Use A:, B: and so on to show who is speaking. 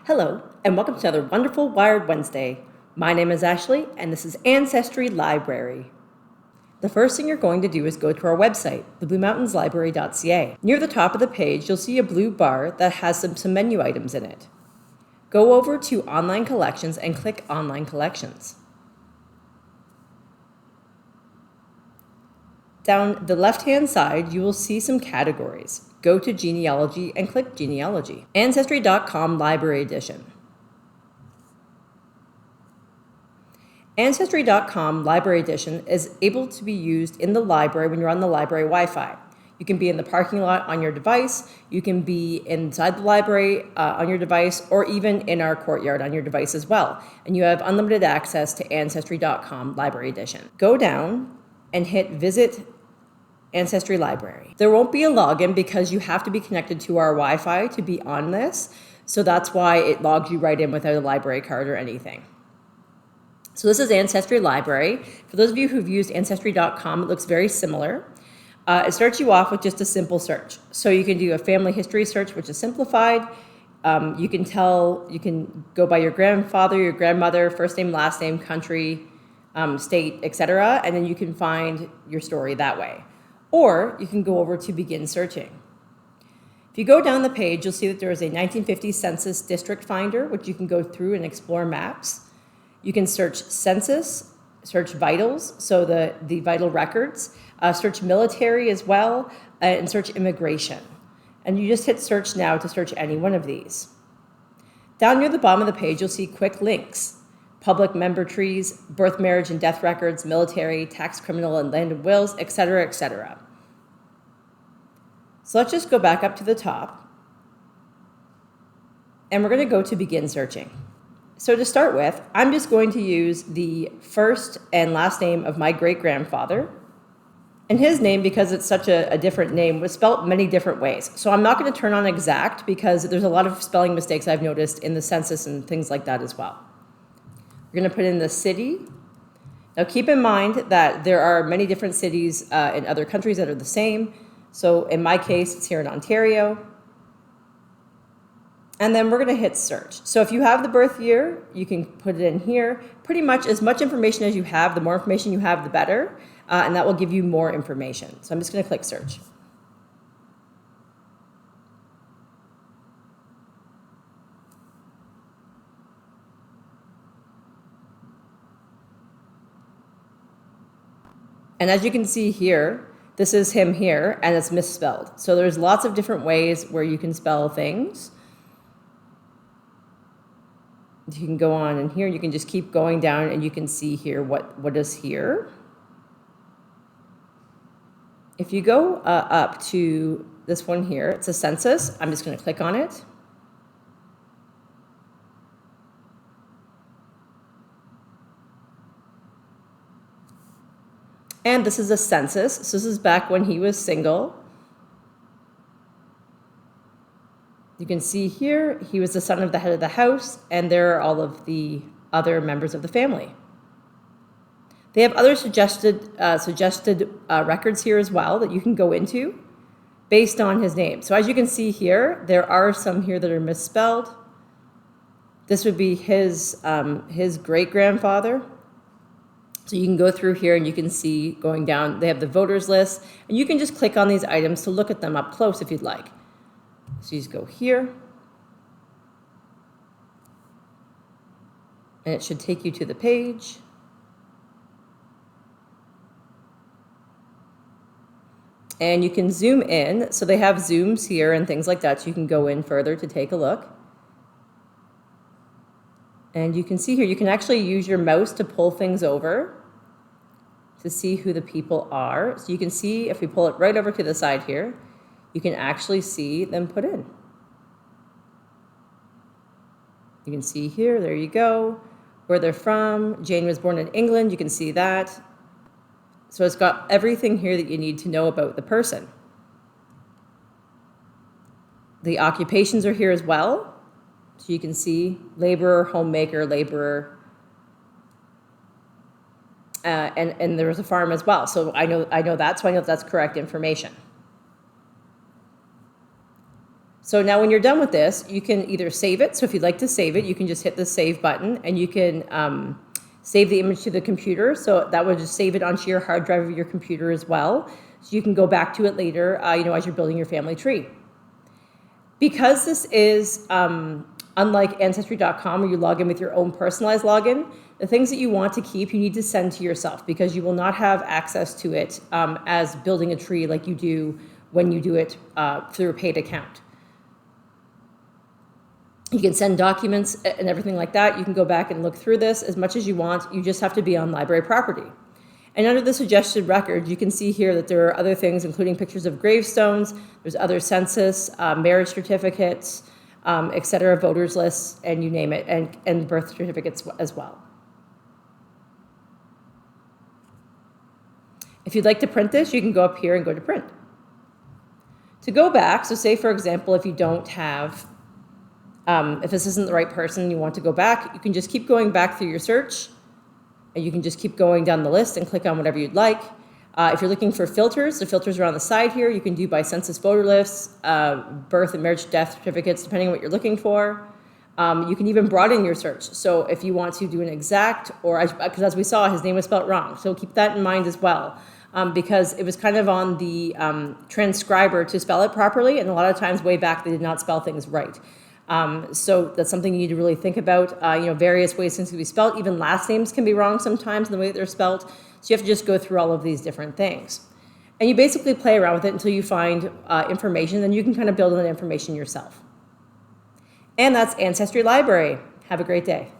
A: Hello, and welcome to another wonderful Wired Wednesday. My name is Ashley, and this is Ancestry Library. The first thing you're going to do is go to our website, thebluemountains.library.ca. Near the top of the page, you'll see a blue bar that has some menu items in it. Go over to Online Collections and click Online Collections. Down the left-hand side, you will see some categories. Go to Genealogy and click Genealogy. Ancestry.com Library Edition. Ancestry.com Library Edition is able to be used in the library when you're on the library Wi-Fi. You can be in the parking lot on your device, you can be inside the library on your device, or even in our courtyard on your device as well. And you have unlimited access to Ancestry.com Library Edition. Go down and hit Visit Ancestry Library. There won't be a login because you have to be connected to our Wi-Fi to be on this. So that's why it logs you right in without a library card or anything. So this is Ancestry Library. For those of you who've used Ancestry.com, it looks very similar. It starts you off with just a simple search. So you can do a family history search, which is simplified. You can go by your grandfather, your grandmother, first name, last name, country, state, etc. And then you can find your story that way. Or you can go over to begin searching. If you go down the page, you'll see that there is a 1950 census district finder, which you can go through and explore maps. You can search census, search vitals, so the vital records, search military as well, and search immigration. And you just hit search now to search any one of these. Down near the bottom of the page, you'll see quick links. Public member trees, birth, marriage, and death records, military, tax, criminal, and land and wills, etc., etc. So let's just go back up to the top, and we're going to go to begin searching. So to start with, I'm just going to use the first and last name of my great-grandfather, and his name, because it's such a different name, was spelt many different ways. So I'm not going to turn on exact because there's a lot of spelling mistakes I've noticed in the census and things like that as well. We're going to put in the city. Now keep in mind that there are many different cities in other countries that are the same. So in my case, it's here in Ontario. And then we're going to hit search. So if you have the birth year, you can put it in here. Pretty much as much information as you have, the more information you have, the better. And that will give you more information. So I'm just going to click search. And as you can see here, this is him here, and it's misspelled. So there's lots of different ways where you can spell things. You can go on in here, you can just keep going down, and you can see here what is here. If you go up to this one here, it's a census. I'm just going to click on it. And this is a census. So this is back when he was single. You can see here, he was the son of the head of the house, and there are all of the other members of the family. They have other suggested records here as well that you can go into based on his name. So as you can see here, there are some here that are misspelled. This would be his great-grandfather. So you can go through here and you can see going down, they have the voters list, and you can just click on these items to look at them up close if you'd like. So you just go here, and it should take you to the page. And you can zoom in, so they have zooms here and things like that, so you can go in further to take a look. And you can see here, you can actually use your mouse to pull things over to see who the people are. So you can see, if we pull it right over to the side here, you can actually see them put in. You can see here, there you go, where they're from. Jane was born in England, you can see that. So it's got everything here that you need to know about the person. The occupations are here as well. So you can see laborer, homemaker, laborer, and there was a farm as well. So I know that, so I know that's correct information. So now when you're done with this, you can either save it. So if you'd like to save it, you can just hit the save button, and you can save the image to the computer. So that would just save it onto your hard drive of your computer as well. So you can go back to it later, as you're building your family tree. Because this is unlike Ancestry.com, where you log in with your own personalized login, the things that you want to keep, you need to send to yourself, because you will not have access to it as building a tree like you do when you do it through a paid account. You can send documents and everything like that. You can go back and look through this as much as you want. You just have to be on library property. And under the suggested records, you can see here that there are other things, including pictures of gravestones. There's other census, marriage certificates, et cetera, voters lists, and you name it, and birth certificates as well. If you'd like to print this, you can go up here and go to print. To go back, so say, for example, if you don't have, if this isn't the right person and you want to go back, you can just keep going back through your search, and you can just keep going down the list and click on whatever you'd like. If you're looking for filters, the filters are on the side here. You can do by census voter lists, birth and marriage death certificates, depending on what you're looking for. You can even broaden your search. So if you want to do an exact, or because as we saw, his name was spelled wrong. So keep that in mind as well, because it was kind of on the transcriber to spell it properly. And a lot of times way back, they did not spell things right. So that's something you need to really think about. Various ways things can be spelled. Even last names can be wrong sometimes in the way that they're spelled. So you have to just go through all of these different things. And you basically play around with it until you find information, then you can kind of build on that information yourself. And that's Ancestry Library. Have a great day.